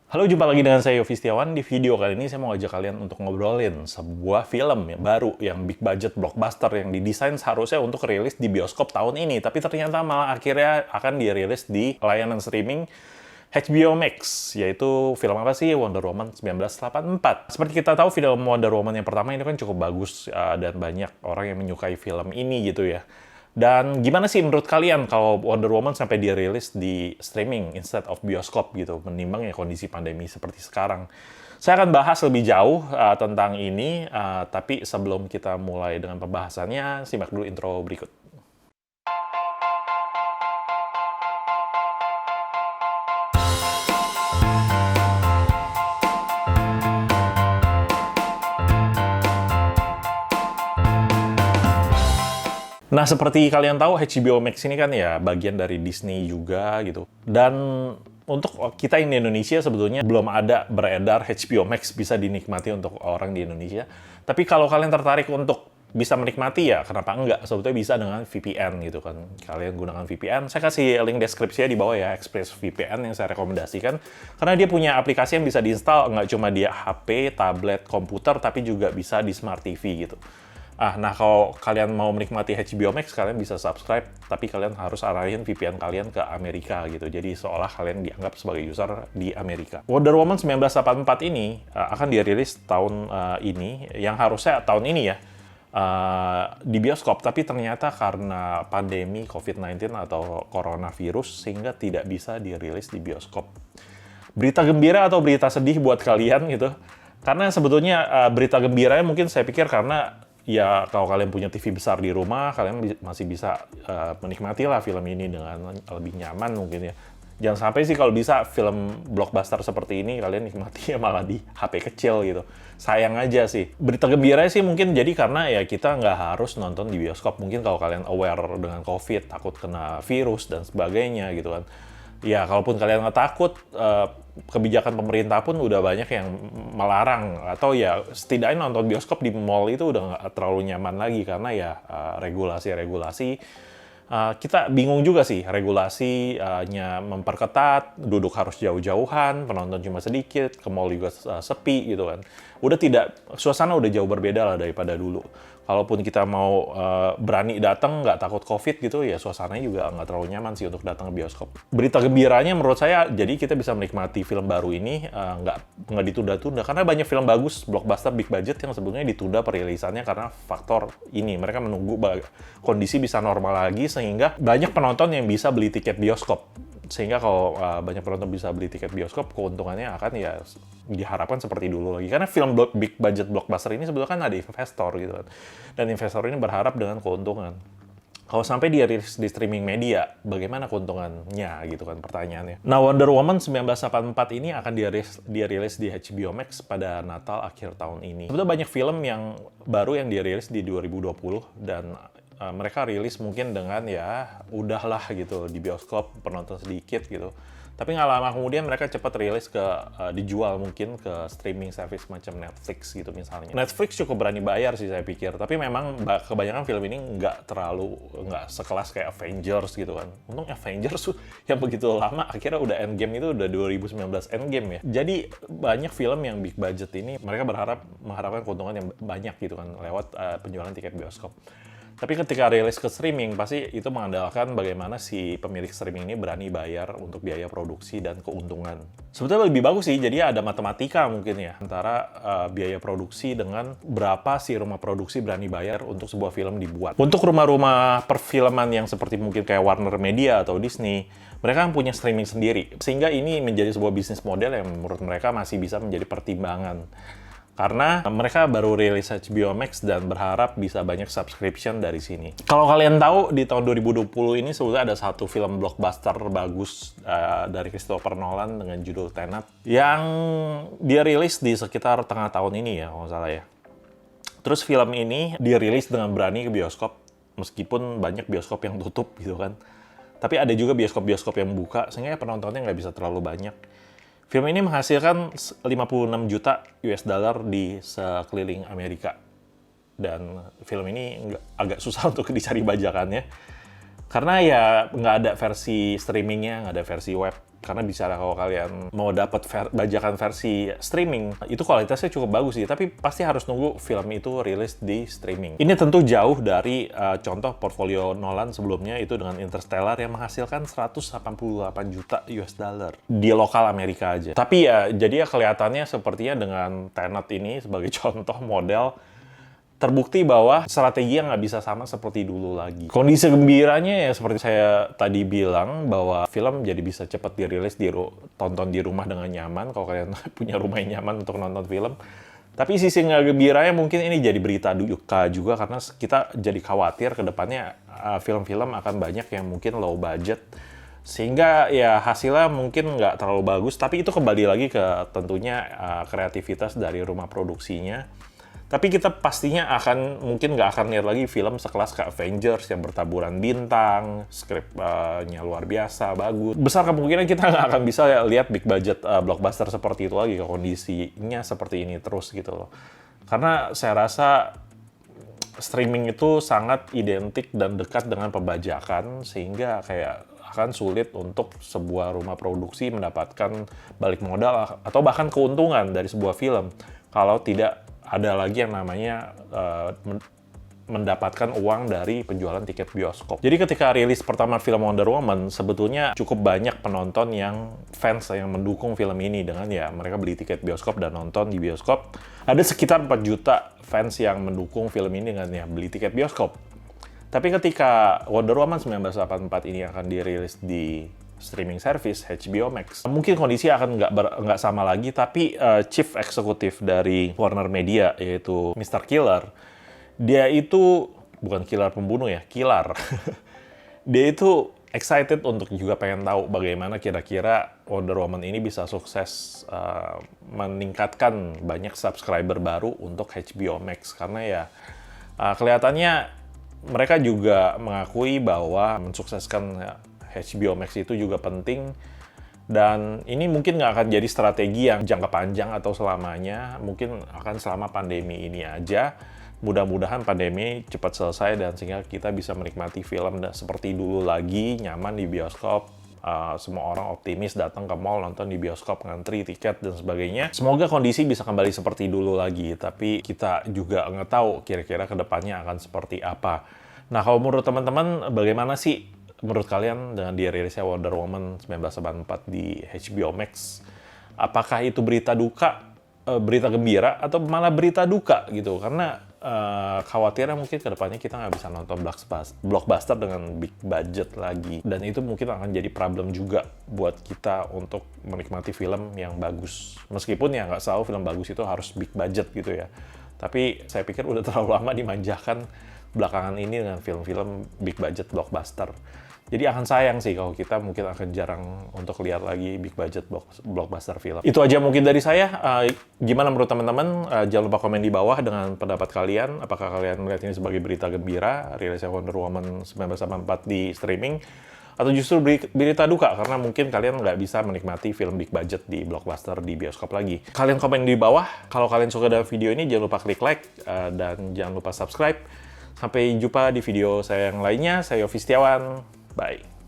Halo, jumpa lagi dengan saya Yofi Setiawan. Di video kali ini saya mau ngajak kalian untuk ngobrolin sebuah film yang baru, yang big budget blockbuster yang didesain seharusnya untuk rilis di bioskop tahun ini, tapi ternyata malah akhirnya akan dirilis di layanan streaming HBO Max, yaitu film apa sih? Wonder Woman 1984. Seperti kita tahu, film Wonder Woman yang pertama ini kan cukup bagus, dan banyak orang yang menyukai film ini gitu ya. Dan gimana sih menurut kalian kalau Wonder Woman sampai dirilis di streaming instead of bioskop gitu, menimbang ya kondisi pandemi seperti sekarang? Saya akan bahas lebih jauh tentang ini, tapi sebelum kita mulai dengan pembahasannya, simak dulu intro berikut. Nah, seperti kalian tahu, HBO Max ini kan ya bagian dari Disney juga gitu. Dan untuk kita yang di Indonesia sebetulnya belum ada beredar HBO Max bisa dinikmati untuk orang di Indonesia. Tapi kalau kalian tertarik untuk bisa menikmati ya, kenapa enggak? Sebetulnya bisa dengan VPN gitu kan. Kalian gunakan VPN, saya kasih link deskripsinya di bawah ya, ExpressVPN yang saya rekomendasikan. Karena dia punya aplikasi yang bisa diinstal, nggak cuma di HP, tablet, komputer, tapi juga bisa di Smart TV gitu. Nah kalau kalian mau menikmati HBO Max, kalian bisa subscribe, tapi kalian harus arahin VPN kalian ke Amerika gitu. Jadi seolah kalian dianggap sebagai user di Amerika. Wonder Woman 1984 ini akan dirilis tahun ini, yang harusnya tahun ini ya, di bioskop, tapi ternyata karena pandemi COVID-19 atau coronavirus, sehingga tidak bisa dirilis di bioskop. Berita gembira atau berita sedih buat kalian gitu? Karena sebetulnya berita gembiranya mungkin saya pikir karena ya kalau kalian punya TV besar di rumah, kalian masih bisa menikmati lah film ini dengan lebih nyaman mungkin ya. Jangan sampai sih kalau bisa film blockbuster seperti ini kalian nikmati ya malah di HP kecil gitu. Sayang aja sih. Berita gembira sih mungkin jadi karena ya kita nggak harus nonton di bioskop. Mungkin kalau kalian aware dengan COVID, takut kena virus dan sebagainya gitu kan. Ya, kalaupun kalian nggak takut, kebijakan pemerintah pun udah banyak yang melarang. Atau ya, setidaknya nonton bioskop di mall itu udah nggak terlalu nyaman lagi. Karena ya, regulasi-regulasi, kita bingung juga sih. Regulasinya memperketat, duduk harus jauh-jauhan, penonton cuma sedikit, ke mall juga sepi gitu kan. Suasana udah jauh berbeda lah daripada dulu. Kalaupun kita mau berani datang, nggak takut COVID gitu, ya suasananya juga nggak terlalu nyaman sih untuk datang ke bioskop. Berita gembiranya menurut saya, jadi kita bisa menikmati film baru ini nggak ditunda-tunda. Karena banyak film bagus, blockbuster, big budget yang sebetulnya ditunda perilisannya karena faktor ini. Mereka menunggu kondisi bisa normal lagi, sehingga banyak penonton yang bisa beli tiket bioskop. Sehingga kalau banyak penonton bisa beli tiket bioskop, keuntungannya akan ya diharapkan seperti dulu lagi. Karena film big budget blockbuster ini sebetulnya kan ada investor gitu kan. Dan investor ini berharap dengan keuntungan. Kalau sampai dia rilis di streaming media, bagaimana keuntungannya gitu kan pertanyaannya. Nah, Wonder Woman 1984 ini akan dirilis di HBO Max pada Natal akhir tahun ini. Sebetulnya banyak film yang baru yang dirilis di 2020 dan mereka rilis mungkin dengan ya udahlah gitu di bioskop penonton sedikit gitu. Tapi nggak lama kemudian mereka cepat rilis dijual mungkin ke streaming service macam Netflix gitu misalnya. Netflix cukup berani bayar sih saya pikir. Tapi memang kebanyakan film ini nggak sekelas kayak Avengers gitu kan. Untung Avengers yang begitu lama akhirnya udah Endgame itu udah 2019 Endgame ya. Jadi banyak film yang big budget ini mereka mengharapkan keuntungan yang banyak gitu kan lewat penjualan tiket bioskop. Tapi ketika rilis ke streaming, pasti itu mengandalkan bagaimana si pemilik streaming ini berani bayar untuk biaya produksi dan keuntungan. Sebetulnya lebih bagus sih, jadi ada matematika mungkin ya, antara biaya produksi dengan berapa si rumah produksi berani bayar untuk sebuah film dibuat. Untuk rumah-rumah perfilman yang seperti mungkin kayak Warner Media atau Disney, mereka kan punya streaming sendiri. Sehingga ini menjadi sebuah bisnis model yang menurut mereka masih bisa menjadi pertimbangan. Karena mereka baru rilis HBO Max dan berharap bisa banyak subscription dari sini. Kalau kalian tahu, di tahun 2020 ini sebetulnya ada satu film blockbuster bagus dari Christopher Nolan dengan judul Tenet yang dia rilis di sekitar tengah tahun ini ya, kalau nggak salah ya. Terus film ini dirilis dengan berani ke bioskop, meskipun banyak bioskop yang tutup gitu kan. Tapi ada juga bioskop-bioskop yang buka, sehingga penontonnya nggak bisa terlalu banyak. Film ini menghasilkan 56 juta US dollar di sekeliling Amerika. Dan film ini agak susah untuk dicari bajakannya. Karena ya nggak ada versi streamingnya, nggak ada versi web. Karena bicara kalau kalian mau dapat bajakan versi streaming, itu kualitasnya cukup bagus sih. Tapi pasti harus nunggu film itu rilis di streaming. Ini tentu jauh dari contoh portfolio Nolan sebelumnya itu dengan Interstellar yang menghasilkan 188 juta US dollar di lokal Amerika aja. Tapi ya, jadi ya kelihatannya sepertinya dengan Tenet ini sebagai contoh model terbukti bahwa strategi yang nggak bisa sama seperti dulu lagi. Kondisi gembiranya ya seperti saya tadi bilang, bahwa film jadi bisa cepat dirilis, tonton di rumah dengan nyaman, kalau kalian punya rumah yang nyaman untuk nonton film. Tapi sisi nggak gembiranya mungkin ini jadi berita duka juga, karena kita jadi khawatir ke depannya film-film akan banyak yang mungkin low budget, sehingga ya hasilnya mungkin nggak terlalu bagus. Tapi itu kembali lagi ke tentunya kreativitas dari rumah produksinya. Tapi kita pastinya mungkin nggak akan lihat lagi film sekelas kayak Avengers yang bertaburan bintang, skripnya luar biasa, bagus. Besar kemungkinan kita nggak akan bisa lihat big budget blockbuster seperti itu lagi kalau kondisinya seperti ini terus gitu loh. Karena saya rasa streaming itu sangat identik dan dekat dengan pembajakan, sehingga kayak akan sulit untuk sebuah rumah produksi mendapatkan balik modal atau bahkan keuntungan dari sebuah film kalau tidak ada lagi yang namanya mendapatkan uang dari penjualan tiket bioskop. Jadi ketika rilis pertama film Wonder Woman, sebetulnya cukup banyak penonton fans yang mendukung film ini dengan ya mereka beli tiket bioskop dan nonton di bioskop. Ada sekitar 4 juta fans yang mendukung film ini dengan ya beli tiket bioskop. Tapi ketika Wonder Woman 1984 ini akan dirilis di streaming service HBO Max, mungkin kondisi akan nggak sama lagi. Tapi chief eksekutif dari Warner Media, yaitu Mr. Killer, dia itu bukan killer pembunuh ya, killer. Dia itu excited untuk juga pengen tahu bagaimana kira-kira Wonder Woman ini bisa sukses meningkatkan banyak subscriber baru untuk HBO Max. Karena ya kelihatannya mereka juga mengakui bahwa mensukseskan HBO Max itu juga penting, dan ini mungkin nggak akan jadi strategi yang jangka panjang atau selamanya, mungkin akan selama pandemi ini aja. Mudah-mudahan pandemi cepat selesai dan sehingga kita bisa menikmati film seperti dulu lagi, nyaman di bioskop. Semua orang optimis datang ke mall, nonton di bioskop, ngantri tiket dan sebagainya. Semoga kondisi bisa kembali seperti dulu lagi, tapi kita juga nggak tahu kira-kira kedepannya akan seperti apa. Nah, kalau menurut teman-teman, bagaimana sih menurut kalian dengan dirilisnya Wonder Woman 1984 di HBO Max? Apakah itu berita duka, berita gembira, atau malah berita duka gitu? Karena khawatirnya mungkin kedepannya kita nggak bisa nonton blockbuster dengan big budget lagi. Dan itu mungkin akan jadi problem juga buat kita untuk menikmati film yang bagus. Meskipun ya nggak selalu film bagus itu harus big budget gitu ya. Tapi saya pikir udah terlalu lama dimanjakan belakangan ini dengan film-film big budget blockbuster. Jadi akan sayang sih kalau kita mungkin akan jarang untuk lihat lagi big budget blockbuster film. Itu aja mungkin dari saya. Gimana menurut teman-teman? Jangan lupa komen di bawah dengan pendapat kalian. Apakah kalian melihat ini sebagai berita gembira, rilisnya Wonder Woman 1984 di streaming? Atau justru berita duka, karena mungkin kalian nggak bisa menikmati film big budget di blockbuster di bioskop lagi. Kalian komen di bawah. Kalau kalian suka dengan video ini, jangan lupa klik like, dan jangan lupa subscribe. Sampai jumpa di video saya yang lainnya. Saya Yofi Setiawan. Bye.